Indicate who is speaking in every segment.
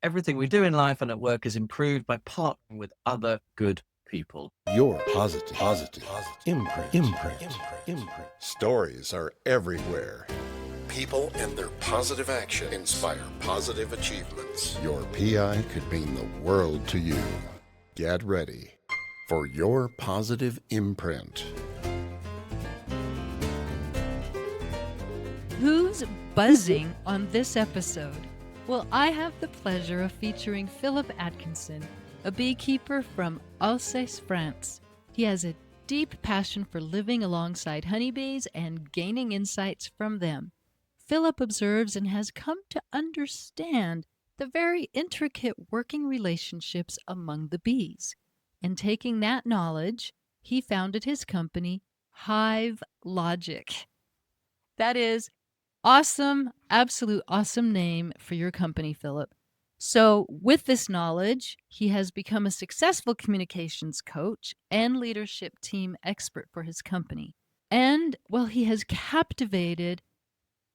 Speaker 1: Everything we do in life and at work is improved by partnering with other good people.
Speaker 2: Your positive imprint. Stories are everywhere. People and their positive action inspire positive achievements. Your PI could mean the world to you. Get ready for your positive imprint.
Speaker 3: Who's buzzing on this episode? Well, I have the pleasure of featuring Philip Atkinson, a beekeeper from Alsace, France. He has a deep passion for living alongside honeybees and gaining insights from them. Philip observes and has come to understand the very intricate working relationships among the bees. And taking that knowledge, he founded his company, Hive Logic. That is awesome, absolute awesome name for your company, Philip. So, with this knowledge, he has become a successful communications coach and leadership team expert for his company. And, well, he has captivated,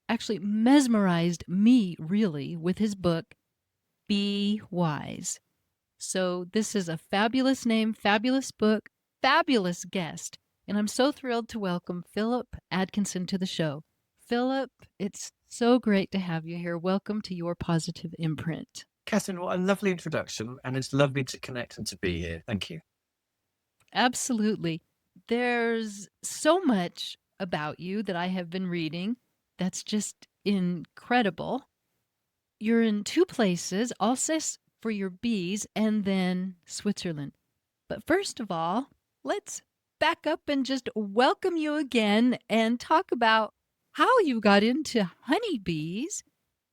Speaker 3: actually mesmerized me, really, with his book, Be Wise. So, this is a fabulous name, fabulous book, fabulous guest. And I'm so thrilled to welcome Philip Atkinson to the show. Philip, it's so great to have you here. Welcome to Your Positive Imprint.
Speaker 1: Catherine, what a lovely introduction, and it's lovely to connect and to be here. Thank you.
Speaker 3: Absolutely. There's so much about you that I have been reading that's just incredible. You're in two places, Alsace for your bees and then Switzerland. But first of all, let's back up and just welcome you again and talk about how you got into honeybees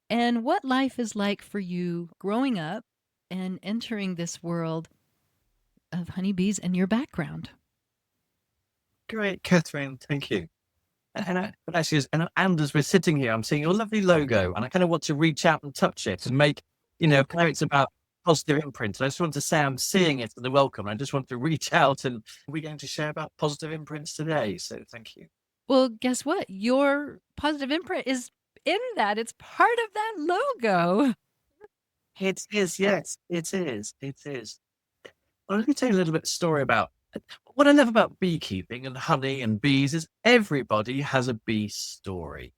Speaker 3: and what life is like for you growing up and entering this world of honeybees and your background.
Speaker 1: Great, Catherine. Thank you. But actually, and as we're sitting here, I'm seeing your lovely logo, and I kind of want to reach out and touch it and make, kind of it's about positive imprint. And I just want to say I'm seeing it in the welcome. I just want to reach out, and we're going to share about positive imprints today. So thank you.
Speaker 3: Well, guess what? Your positive imprint is in that. It's part of that logo.
Speaker 1: It is, yes, it is. It is. Well, let me tell you a little bit of story about what I love about beekeeping and honey and bees is everybody has a bee story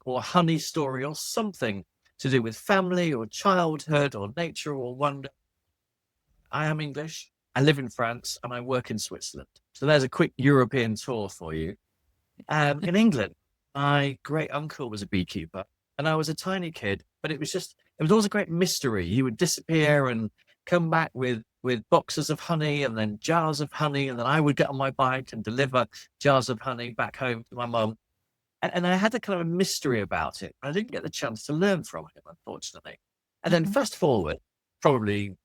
Speaker 1: or a honey story or something to do with family or childhood or nature or wonder. I am English. I live in France and I work in Switzerland. So there's a quick European tour for you. In England, my great uncle was a beekeeper and I was a tiny kid, but it was always a great mystery. He would disappear and come back with boxes of honey and then jars of honey. And then I would get on my bike and deliver jars of honey back home to my mum. And I had a kind of a mystery about it. I didn't get the chance to learn from him, unfortunately. And then fast forward, probably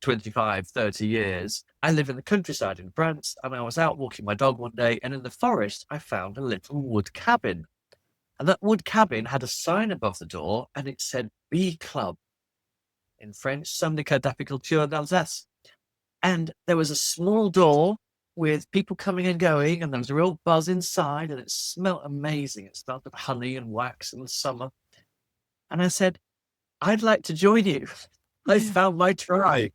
Speaker 1: 25, 30 years, I live in the countryside in France, and I was out walking my dog one day, and in the forest, I found a little wood cabin. And that wood cabin had a sign above the door, and it said Bee Club. In French, Syndicat d'Apiculture d'Alsace. And there was a small door with people coming and going, and there was a real buzz inside, and it smelled amazing. It smelled of honey and wax in the summer. And I said, I'd like to join you. I found my tribe.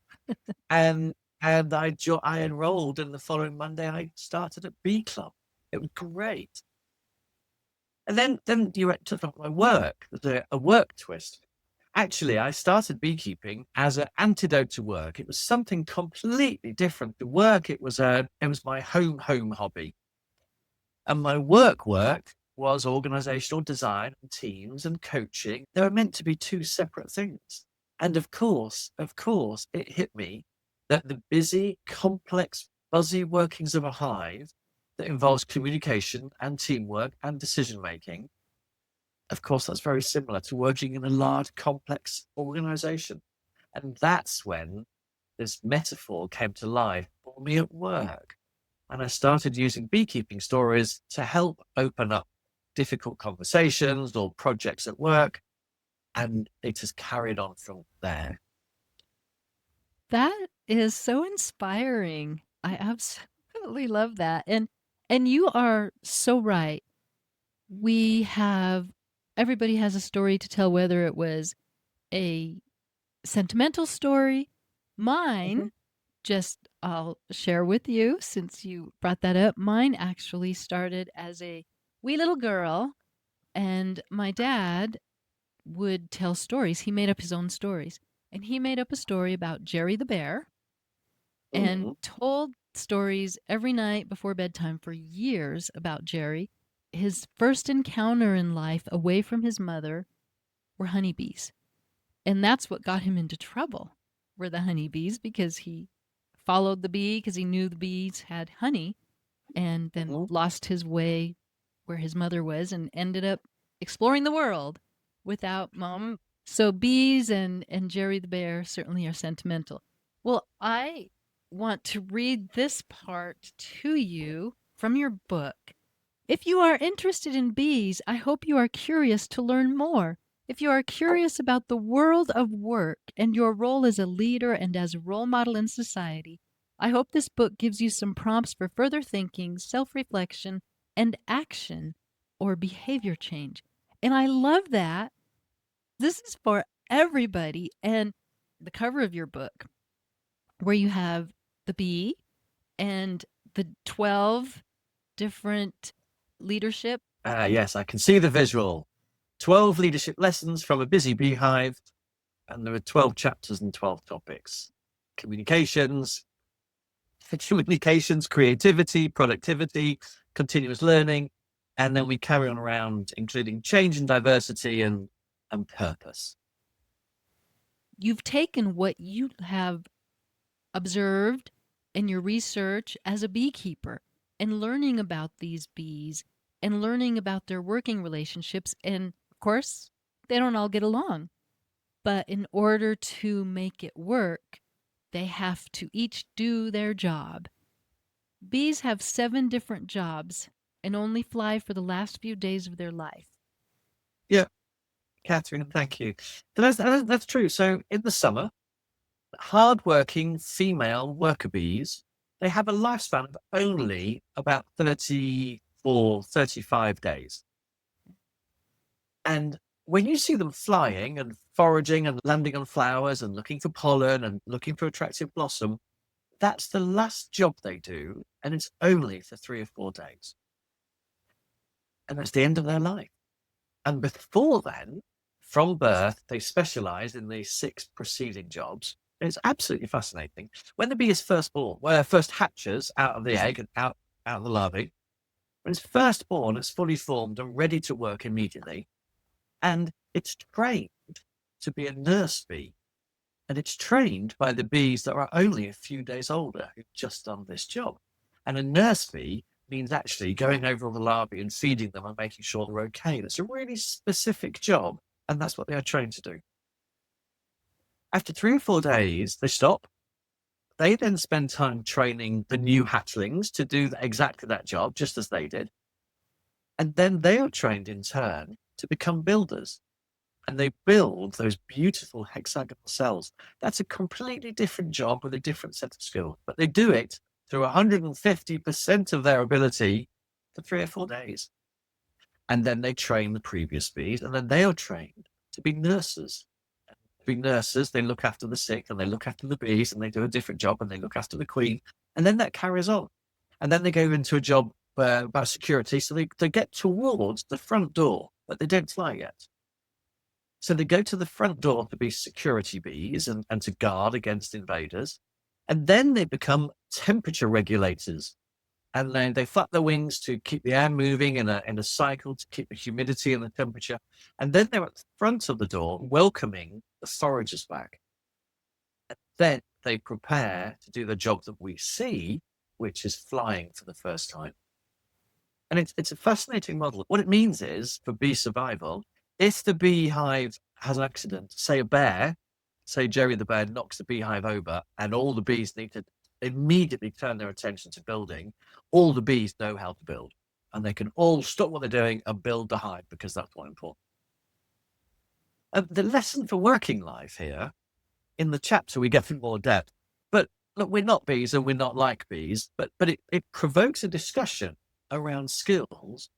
Speaker 1: and I enrolled, and the following Monday I started at Bee Club. It was great. And then you took up my work. There's a work twist. Actually, I started beekeeping as an antidote to work. It was something completely different to work. It was my home hobby. And my work was organizational design and teams and coaching. They were meant to be two separate things. And of course, it hit me that the busy, complex, buzzy workings of a hive that involves communication and teamwork and decision-making, of course, that's very similar to working in a large, complex organization. And that's when this metaphor came to life for me at work. And I started using beekeeping stories to help open up difficult conversations or projects at work. And it has carried on from there.
Speaker 3: That is so inspiring. I absolutely love that. And you are so right. Everybody has a story to tell, whether it was a sentimental story.
Speaker 1: Mhm.
Speaker 3: Mine, just I'll share with you since you brought that up. Mine actually started as a wee little girl, and my dad would tell stories. He made up his own stories. And he made up a story about Jerry the bear and
Speaker 1: Mhm.
Speaker 3: told stories every night before bedtime for years about Jerry. His first encounter in life away from his mother were honeybees. And that's what got him into trouble, were the honeybees, because he followed the bee because he knew the bees had honey, and then
Speaker 1: Mhm.
Speaker 3: lost his way where his mother was and ended up exploring the world without mom. So bees and Jerry the bear certainly are sentimental. Well, I want to read this part to you from your book. If you are interested in bees, I hope you are curious to learn more. If you are curious about the world of work and your role as a leader and as a role model in society, I hope this book gives you some prompts for further thinking, self reflection, and action or behavior change. And I love that. This is for everybody. And the cover of your book, where you have the bee and the 12 different leadership.
Speaker 1: Yes, I can see the visual. 12 leadership lessons from a busy beehive, and there are 12 chapters and 12 topics. Communications, creativity, productivity, continuous learning, and then we carry on around, including change and diversity and purpose.
Speaker 3: You've taken what you have observed in your research as a beekeeper and learning about these bees and learning about their working relationships. And of course, they don't all get along. But in order to make it work, they have to each do their job. Bees have 7 different jobs and only fly for the last few days of their life.
Speaker 1: Yeah, Catherine, thank you. So that's true. So in the summer, hardworking female worker bees, they have a lifespan of only about 34, 35 days. And when you see them flying and foraging and landing on flowers and looking for pollen and looking for attractive blossom, that's the last job they do. And it's only for 3 or 4 days. And that's the end of their life. And before then, from birth, they specialize in these 6 preceding jobs. And it's absolutely fascinating. When the bee is first born, where first hatches out of the egg and out of the larvae, when it's first born, it's fully formed and ready to work immediately. And it's trained to be a nurse bee. And it's trained by the bees that are only a few days older who've just done this job. And a nurse bee means actually going over all the larvae and feeding them and making sure they're okay. That's a really specific job, and that's what they are trained to do. After 3 or 4 days, they stop. They then spend time training the new hatchlings to do exactly that job, just as they did. And then they are trained in turn to become builders. And they build those beautiful hexagonal cells. That's a completely different job with a different set of skills, but they do it through 150% of their ability for 3 or 4 days. And then they train the previous bees, and then they are trained to be nurses. To be nurses, they look after the sick and they look after the bees, and they do a different job and they look after the queen. And then that carries on. And then they go into a job about security. So they get towards the front door, but they don't fly yet. So they go to the front door to be security bees and to guard against invaders. And then they become temperature regulators. And then they flap their wings to keep the air moving in a cycle to keep the humidity and the temperature. And then they're at the front of the door welcoming the foragers back. And then they prepare to do the job that we see, which is flying for the first time. And it's a fascinating model. What it means is, for bee survival, if the beehive has an accident, say a bear, say Jerry the bear knocks the beehive over and all the bees need to immediately turn their attention to building, all the bees know how to build. And they can all stop what they're doing and build the hive because that's what's important. The lesson for working life here, in the chapter, we get more depth. But look, we're not bees and we're not like bees, but it provokes a discussion around skills.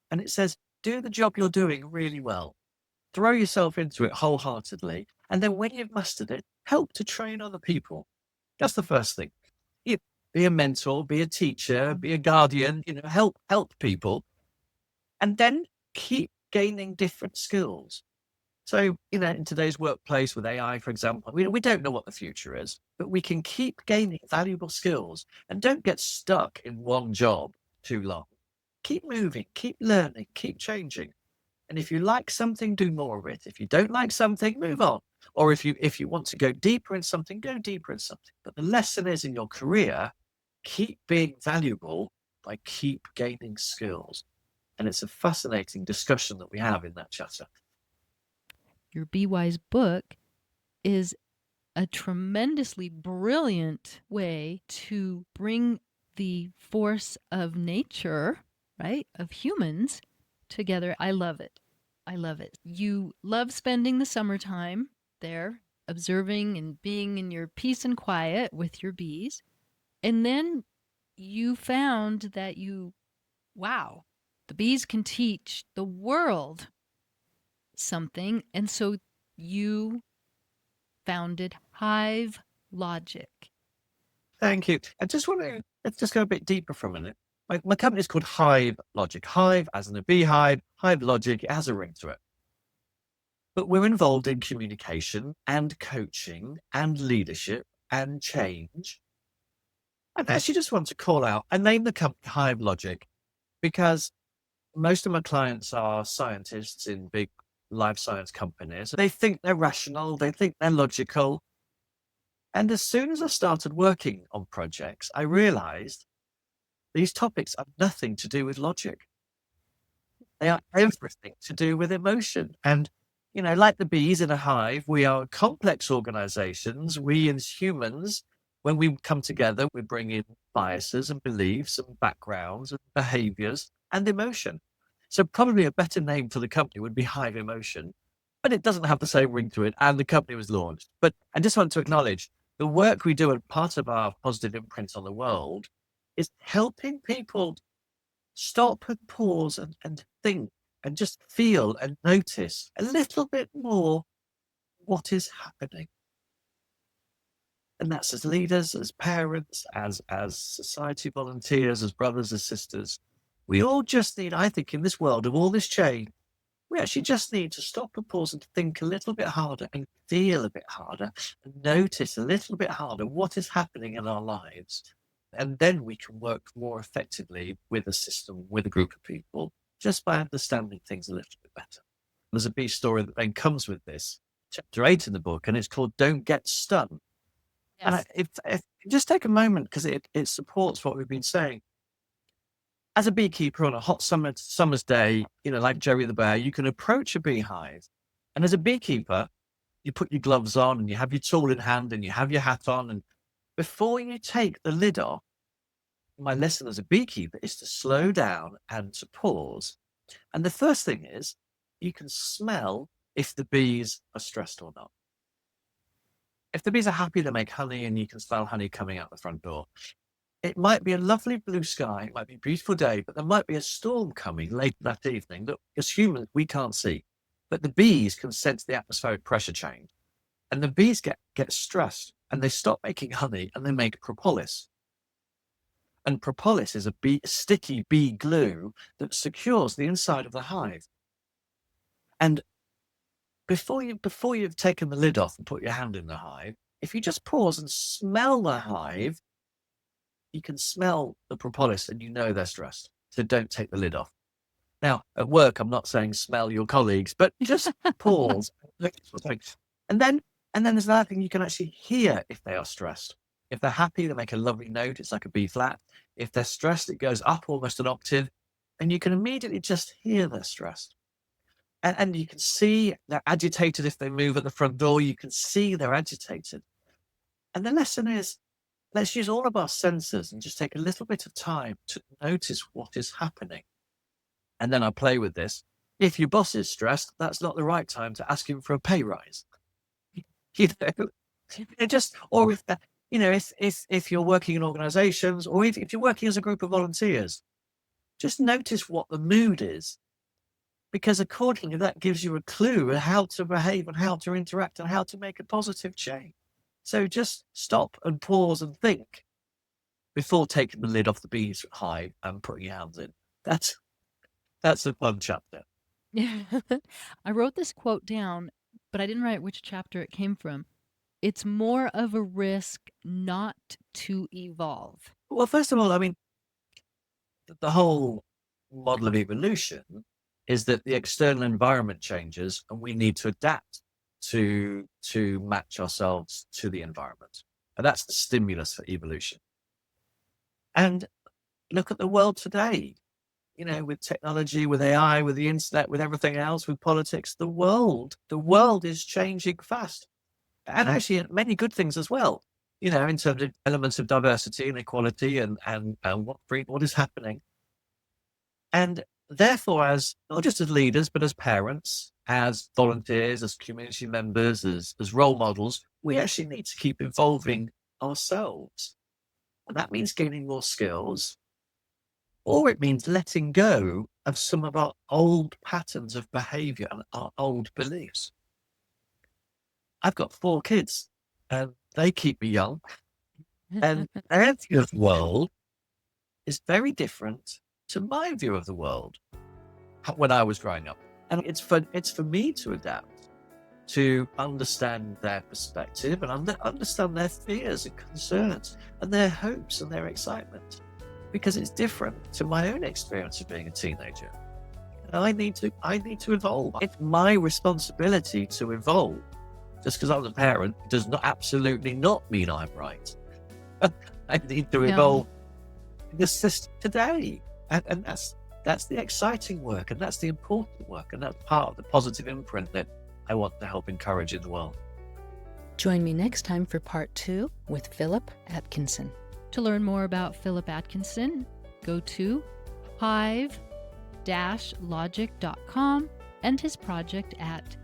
Speaker 1: And it says, do the job you're doing really well. Throw yourself into it wholeheartedly And then when you've mastered it, help to train other people. That's the first thing. You be a mentor, be a teacher, be a guardian, help people. And then keep gaining different skills. So, in today's workplace with AI, for example, we don't know what the future is, but we can keep gaining valuable skills and don't get stuck in one job too long. Keep moving, keep learning, keep changing. And if you like something, do more of it. If you don't like something, move on. Or if you want to go deeper in something, go deeper in something. But the lesson is in your career, keep being valuable by keep gaining skills. And it's a fascinating discussion that we have in that chatter.
Speaker 3: Your Be Wise book is a tremendously brilliant way to bring the force of nature, right, of humans together. I love it. I love it. You love spending the summertime there, observing and being in your peace and quiet with your bees. And then you found that wow, the bees can teach the world something. And so you founded Hive Logic.
Speaker 1: Thank you. I just want to let's just go a bit deeper for a minute. My company is called Hive Logic. Hive, as in a beehive, Hive Logic, it has a ring to it. But we're involved in communication and coaching and leadership and change. And I actually just want to call out, I named the company Hive Logic because most of my clients are scientists in big life science companies. They think they're rational, they think they're logical. And as soon as I started working on projects, I realized these topics have nothing to do with logic. They are everything to do with emotion. And, like the bees in a hive, we are complex organizations. We as humans, when we come together, we bring in biases and beliefs and backgrounds and behaviors and emotion. So probably a better name for the company would be Hive Emotion, but it doesn't have the same ring to it. And the company was launched. But I just want to acknowledge the work we do and part of our positive imprint on the world is helping people stop and pause and think and just feel and notice a little bit more what is happening. And that's as leaders, as parents, as society volunteers, as brothers, as sisters. We all just need, I think, in this world of all this change, we actually just need to stop and pause and think a little bit harder and feel a bit harder and notice a little bit harder what is happening in our lives. And then we can work more effectively with a system, with a group of people, just by understanding things a little bit better. There's a bee story that then comes with this, chapter 8 in the book, and it's called Don't Get Stung.
Speaker 3: Yes.
Speaker 1: And if just take a moment, because it supports what we've been saying. As a beekeeper on a hot summer's day, like Jerry the Bear, you can approach a beehive. And as a beekeeper, you put your gloves on and you have your tool in hand and you have your hat on. And before you take the lid off, my lesson as a beekeeper is to slow down and to pause. And the first thing is you can smell if the bees are stressed or not. If the bees are happy, they make honey and you can smell honey coming out the front door. It might be a lovely blue sky, it might be a beautiful day, but there might be a storm coming late that evening that as humans we can't see. But the bees can sense the atmospheric pressure change. And the bees get stressed and they stop making honey and they make propolis. And propolis is a sticky bee glue that secures the inside of the hive. And before you've taken the lid off and put your hand in the hive, if you just pause and smell the hive, you can smell the propolis and you know they're stressed. So don't take the lid off. Now, at work, I'm not saying smell your colleagues, but just pause. And then there's another thing, you can actually hear if they are stressed. If they're happy, they make a lovely note. It's like a B flat. If they're stressed, it goes up almost an octave. And you can immediately just hear they're stressed. And you can see they're agitated if they move at the front door. You can see they're agitated. And the lesson is, let's use all of our senses and just take a little bit of time to notice what is happening. And then I play with this. If your boss is stressed, that's not the right time to ask him for a pay rise. Or if you're working in organizations, or if you're working as a group of volunteers, just notice what the mood is. because accordingly, that gives you a clue of how to behave and how to interact and how to make a positive change. So just stop and pause and think before taking the lid off the bees hive and putting your hands in. That's a fun chapter.
Speaker 3: Yeah. I wrote this quote down, but I didn't write which chapter it came from. It's more of a risk not to evolve.
Speaker 1: Well, first of all, I mean, the whole model of evolution is that the external environment changes and we need to adapt to match ourselves to the environment. And that's the stimulus for evolution. And look at the world today, with technology, with AI, with the internet, with everything else, with politics, the world is changing fast. And actually many good things as well, in terms of elements of diversity and equality and what is happening. And therefore, as not just as leaders, but as parents, as volunteers, as community members, as role models, we actually need to keep evolving ourselves. And that means gaining more skills, or it means letting go of some of our old patterns of behavior and our old beliefs. I've got 4 kids and they keep me young. And their view of the world is very different to my view of the world when I was growing up. And it's for me to adapt, to understand their perspective and understand their fears and concerns and their hopes and their excitement, because it's different to my own experience of being a teenager. And I need to evolve. It's my responsibility to evolve. Just because I'm a parent does not absolutely not mean I'm right. I need to evolve in the system today. And that's the exciting work, and that's the important work, and that's part of the positive imprint that I want to help encourage in the world.
Speaker 4: Join me next time for part 2 with Philip Atkinson.
Speaker 3: To learn more about Philip Atkinson, go to hive-logic.com and his project at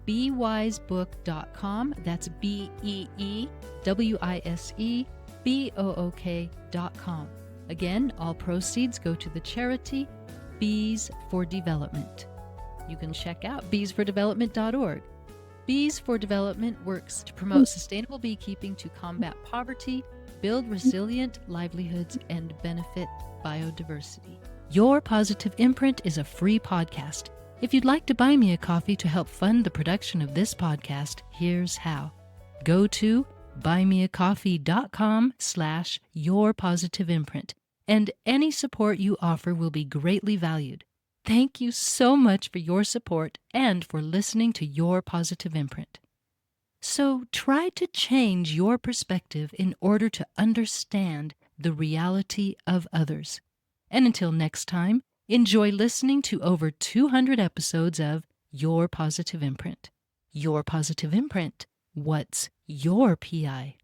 Speaker 3: beewisebook.com. That's BEEWISEBOOK.com. Again, all proceeds go to the charity Bees for Development. You can check out beesfordevelopment.org. Bees for Development works to promote sustainable beekeeping to combat poverty, build resilient livelihoods, and benefit biodiversity. Your Positive Imprint is a free podcast. If you'd like to buy me a coffee to help fund the production of this podcast, here's how. Go to buymeacoffee.com/yourpositiveimprint, and any support you offer will be greatly valued. Thank you so much for your support and for listening to Your Positive Imprint. So try to change your perspective in order to understand the reality of others. And until next time, enjoy listening to over 200 episodes of Your Positive Imprint. Your Positive Imprint. What's your PI?